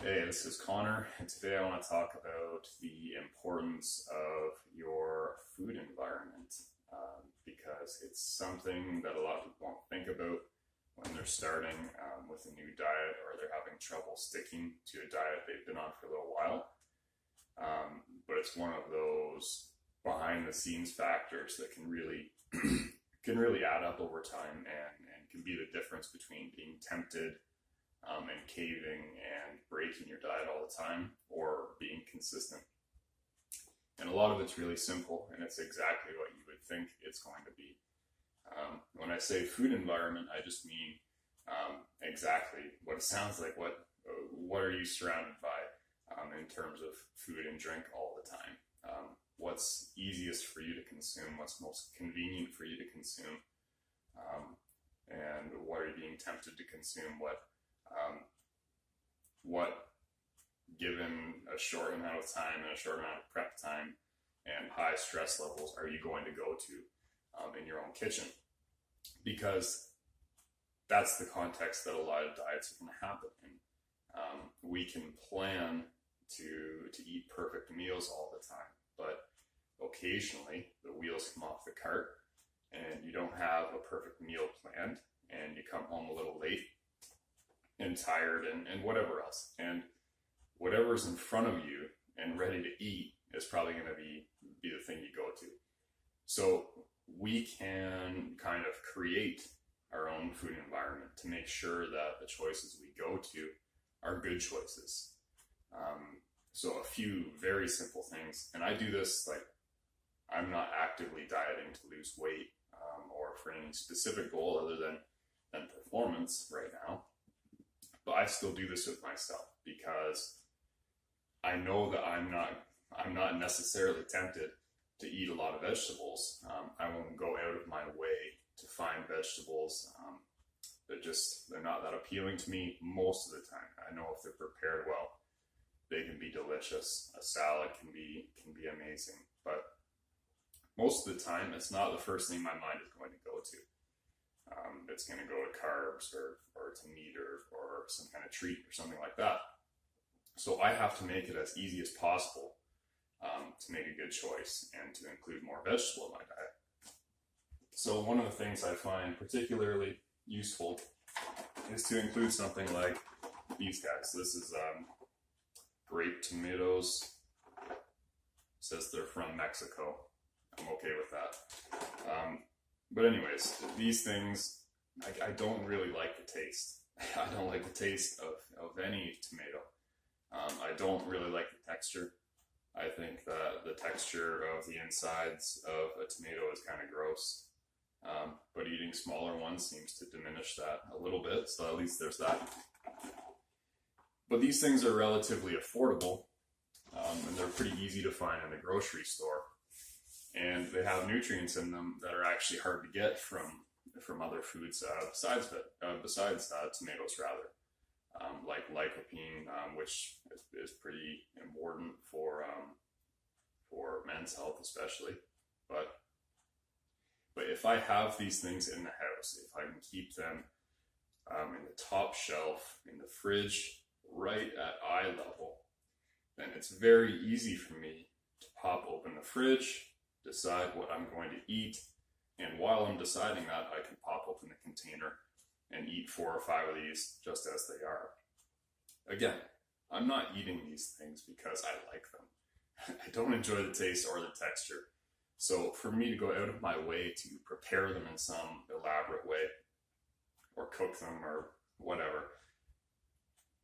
Hey, this is Connor, and today I want to talk about the importance of your food environment because it's something that a lot of people don't think about when they're starting with a new diet or they're having trouble sticking to a diet they've been on for a little while. But it's one of those behind the scenes factors that can really add up over time and can be the difference between being tempted and caving and breaking your diet all the time or being consistent. And a lot of it's really simple, and it's exactly what you would think it's going to be. When I say food environment, I just mean exactly what it sounds like. What are you surrounded by in terms of food and drink all the time? What's easiest for you to consume? What's most convenient for you to consume? And what are you being tempted to consume? What, given a short amount of time and a short amount of prep time and high stress levels, are you going to go to in your own kitchen? Because that's the context that a lot of diets are going to happen in. We can plan to eat perfect meals all the time, but occasionally the wheels come off the cart and you don't have a perfect meal planned and you come home a little late and tired and whatever else. And whatever's in front of you and ready to eat is probably going to be the thing you go to. So we can kind of create our own food environment to make sure that the choices we go to are good choices. So a few very simple things, and I do this, like, I'm not actively dieting to lose weight or for any specific goal other than performance right now. But I still do this with myself because I know that I'm not necessarily tempted to eat a lot of vegetables. I won't go out of my way to find vegetables. They're not that appealing to me most of the time. I know if they're prepared well, they can be delicious. A salad can be amazing, but most of the time, it's not the first thing my mind is going to go to. It's going to go to carbs or to meat or some kind of treat or something like that. So I have to make it as easy as possible to make a good choice and to include more vegetable in my diet. So one of the things I find particularly useful is to include something like these guys. This is grape tomatoes. It says they're from Mexico. I'm okay with that. But anyways, these things, I don't really like the taste. I don't like the taste of any tomato. I don't really like the texture. I think that the texture of the insides of a tomato is kind of gross. But eating smaller ones seems to diminish that a little bit, so at least there's that. But these things are relatively affordable, and they're pretty easy to find in the grocery store. And they have nutrients in them that are actually hard to get from other foods besides tomatoes, rather, like lycopene, which is pretty important for men's health, especially. But if I have these things in the house, if I can keep them in the top shelf in the fridge, right at eye level, then it's very easy for me to pop open the fridge, decide what I'm going to eat, and while I'm deciding that, I can pop open the container and eat 4 or 5 of these just as they are. Again, I'm not eating these things because I like them. I don't enjoy the taste or the texture. So for me to go out of my way to prepare them in some elaborate way or cook them or whatever,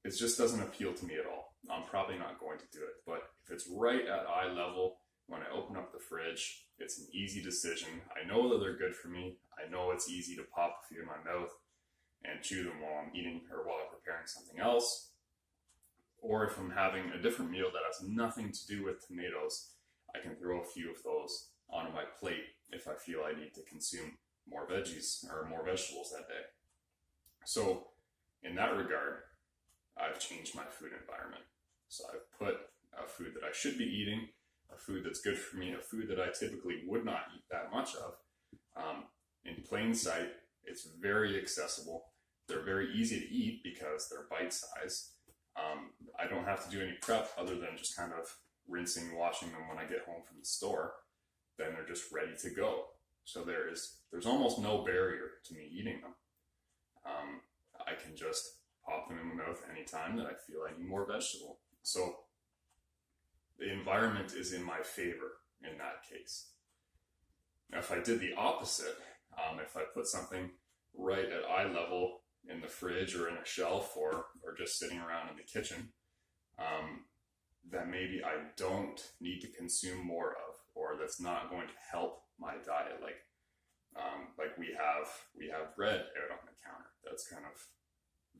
it just doesn't appeal to me at all. I'm probably not going to do it. But if it's right at eye level, when I open up the fridge, it's an easy decision. I know that they're good for me. I know it's easy to pop a few in my mouth and chew them while I'm eating or while I'm preparing something else. Or if I'm having a different meal that has nothing to do with tomatoes, I can throw a few of those onto my plate if I feel I need to consume more veggies or more vegetables that day. So in that regard, I've changed my food environment. So I've put a food that I should be eating, a food that's good for me, a food that I typically would not eat that much of, in plain sight. It's very accessible. They're very easy to eat because they're bite-sized. I don't have to do any prep other than just kind of rinsing, washing them when I get home from the store. Then they're just ready to go. So there's almost no barrier to me eating them. I can just pop them in my mouth anytime that I feel I need more vegetable. So the environment is in my favor in that case. Now, if I did the opposite, if I put something right at eye level in the fridge or in a shelf or just sitting around in the kitchen, that maybe I don't need to consume more of, or that's not going to help my diet. Like we have bread out on the counter that's kind of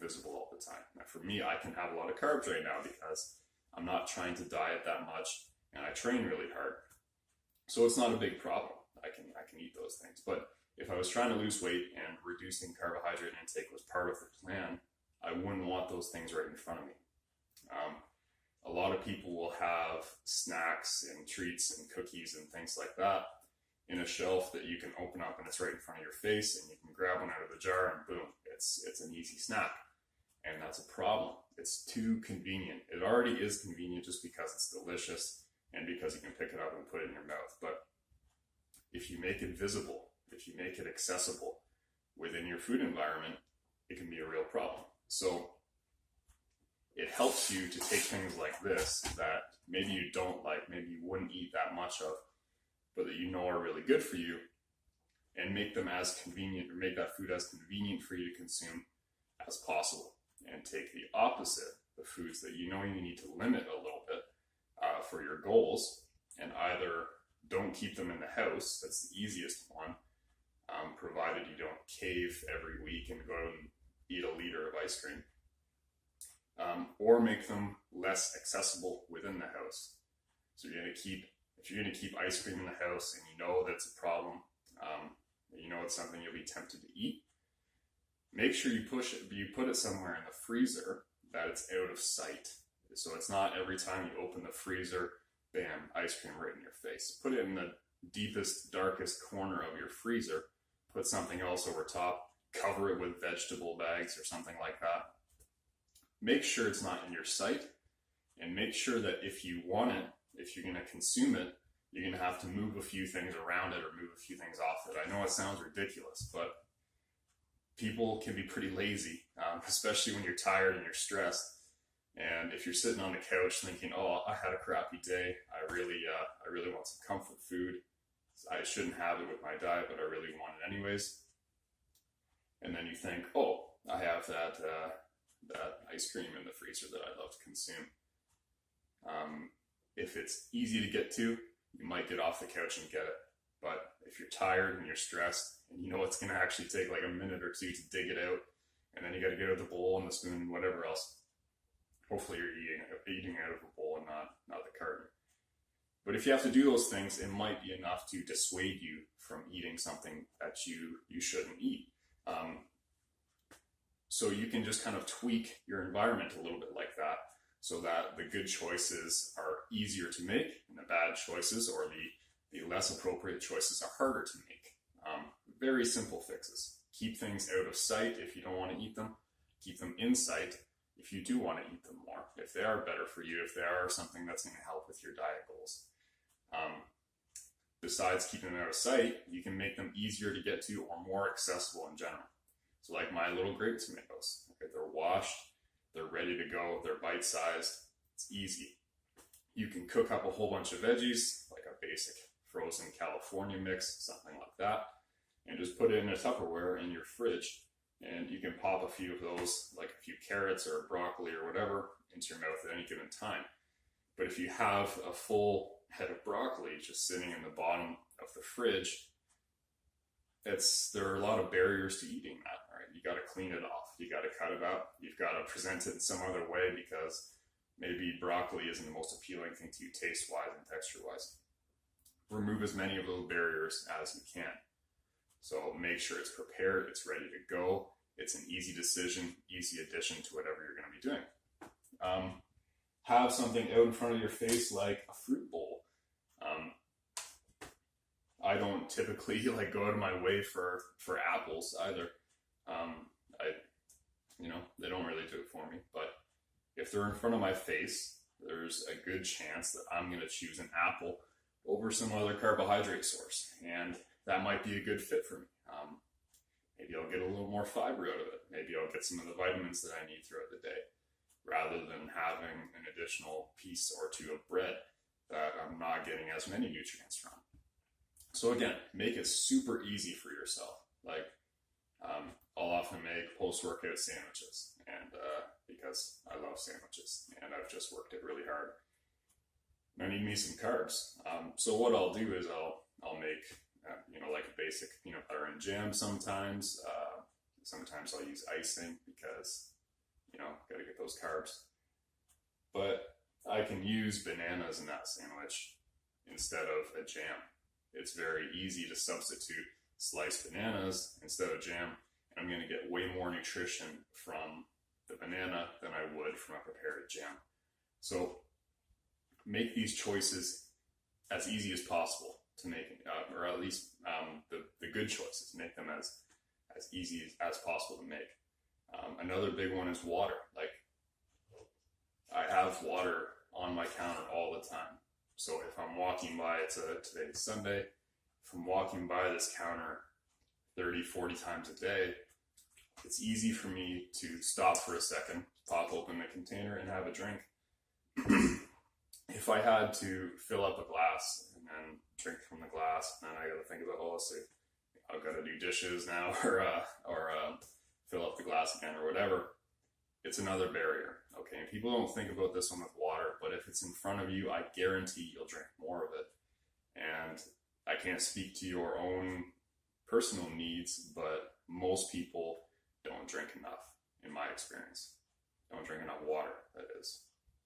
visible all the time. Now, for me, I can have a lot of carbs right now because I'm not trying to diet that much and I train really hard. So it's not a big problem. I can eat those things. But if I was trying to lose weight and reducing carbohydrate intake was part of the plan, I wouldn't want those things right in front of me. A lot of people will have snacks and treats and cookies and things like that in a shelf that you can open up and it's right in front of your face and you can grab one out of the jar and boom, it's an easy snack. And that's a problem. It's too convenient. It already is convenient just because it's delicious and because you can pick it up and put it in your mouth. But if you make it visible, if you make it accessible within your food environment, it can be a real problem. So it helps you to take things like this that maybe you don't like, maybe you wouldn't eat that much of, but that you know are really good for you, and make them as convenient, or make that food as convenient for you to consume as possible. And take the opposite, the foods that you know you need to limit a little bit for your goals, and either don't keep them in the house, that's the easiest one, provided you don't cave every week and go and eat a liter of ice cream, or make them less accessible within the house. So if you're going to keep ice cream in the house and you know that's a problem, you know it's something you'll be tempted to eat, make sure you put it somewhere in the freezer that it's out of sight. So it's not every time you open the freezer, bam, ice cream right in your face. Put it in the deepest, darkest corner of your freezer. Put something else over top. Cover it with vegetable bags or something like that. Make sure it's not in your sight. And make sure that if you want it, if you're going to consume it, you're going to have to move a few things around it or move a few things off it. I know it sounds ridiculous, but people can be pretty lazy, especially when you're tired and you're stressed. And if you're sitting on the couch thinking, "Oh, I had a crappy day. I really want some comfort food. I shouldn't have it with my diet, but I really want it anyways." And then you think, "Oh, I have that ice cream in the freezer that I love to consume." If it's easy to get to, you might get off the couch and get it. But if you're tired and you're stressed, and you know it's going to actually take like a minute or two to dig it out, and then you got to get out the bowl and the spoon and whatever else. Hopefully you're eating out of a bowl and not the carton. But if you have to do those things, it might be enough to dissuade you from eating something that you shouldn't eat. So you can just kind of tweak your environment a little bit like that, so that the good choices are easier to make and the bad choices or the less appropriate choices are harder to make. Very simple fixes. Keep things out of sight if you don't want to eat them. Keep them in sight if you do want to eat them more, if they are better for you, if they are something that's going to help with your diet goals. Besides keeping them out of sight, you can make them easier to get to or more accessible in general. So like my little grape tomatoes, okay, they're washed, they're ready to go, they're bite-sized, it's easy. You can cook up a whole bunch of veggies, like a basic frozen California mix, something like that, and just put it in a Tupperware in your fridge. And you can pop a few of those, like a few carrots or broccoli or whatever, into your mouth at any given time. But if you have a full head of broccoli just sitting in the bottom of the fridge, there are a lot of barriers to eating that, right? You got to clean it off. You got to cut it up. You've got to present it in some other way because maybe broccoli isn't the most appealing thing to you taste-wise and texture-wise. Remove as many of those barriers as you can. So make sure it's prepared, it's ready to go. It's an easy decision, easy addition to whatever you're going to be doing. Have something out in front of your face like a fruit bowl. I don't typically like go out of my way for apples either. They don't really do it for me. But if they're in front of my face, there's a good chance that I'm going to choose an apple over some other carbohydrate source, and that might be a good fit for me. Maybe I'll get a little more fiber out of it. Maybe I'll get some of the vitamins that I need throughout the day, rather than having an additional piece or two of bread that I'm not getting as many nutrients from. So again, make it super easy for yourself. Like, I'll often make post-workout sandwiches, and because I love sandwiches, and I've just worked it really hard. I need me some carbs. So what I'll do is I'll make like a basic peanut butter and jam sometimes. Sometimes I'll use icing because gotta get those carbs. But I can use bananas in that sandwich instead of a jam. It's very easy to substitute sliced bananas instead of jam. I'm going to get way more nutrition from the banana than I would from a prepared jam. So make these choices as easy as possible to make, or at least the good choices. Make them as easy as possible to make. Another big one is water. Like, I have water on my counter all the time. So if I'm walking by, today's Sunday, if I'm walking by this counter 30, 40 times a day, it's easy for me to stop for a second, pop open the container, and have a drink. If I had to fill up a glass and then drink from the glass, then I got to think about, let's see, I've got to do dishes now, or fill up the glass again, or whatever. It's another barrier. Okay, and people don't think about this one with water, but if it's in front of you, I guarantee you'll drink more of it. And I can't speak to your own personal needs, but most people don't drink enough, in my experience. Don't drink enough water, that is.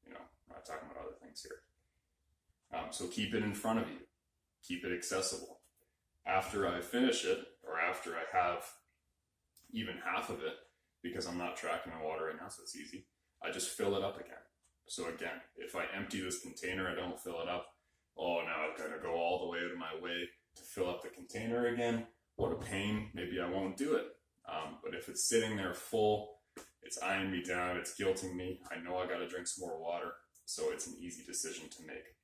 I'm not talking about other things here. So keep it in front of you. Keep it accessible. After I finish it, or after I have even half of it, because I'm not tracking my water right now, so it's easy, I just fill it up again. So again, if I empty this container, I don't fill it up, now I've got to go all the way out of my way to fill up the container again. What a pain. Maybe I won't do it. But if it's sitting there full, it's eyeing me down, it's guilting me, I know I got to drink some more water, so it's an easy decision to make.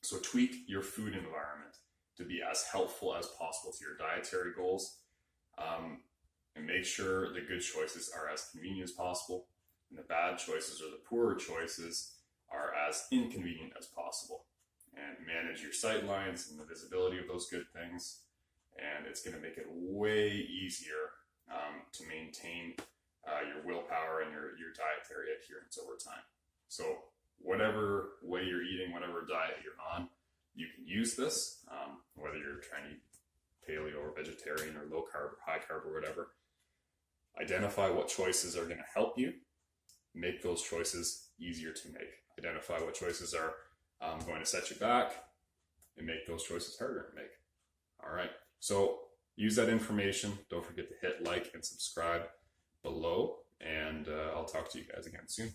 So tweak your food environment to be as helpful as possible to your dietary goals, and make sure the good choices are as convenient as possible, and the bad choices or the poorer choices are as inconvenient as possible. And manage your sight lines and the visibility of those good things, and it's going to make it way easier to maintain your willpower and your dietary adherence over time. So whatever way you're eating, whatever diet you're on, you can use this, whether you're trying to eat paleo or vegetarian or low carb or high carb or whatever. Identify what choices are going to help you. Make those choices easier to make. Identify what choices are going to set you back, and make those choices harder to make. All right. So use that information. Don't forget to hit like and subscribe below, and I'll talk to you guys again soon.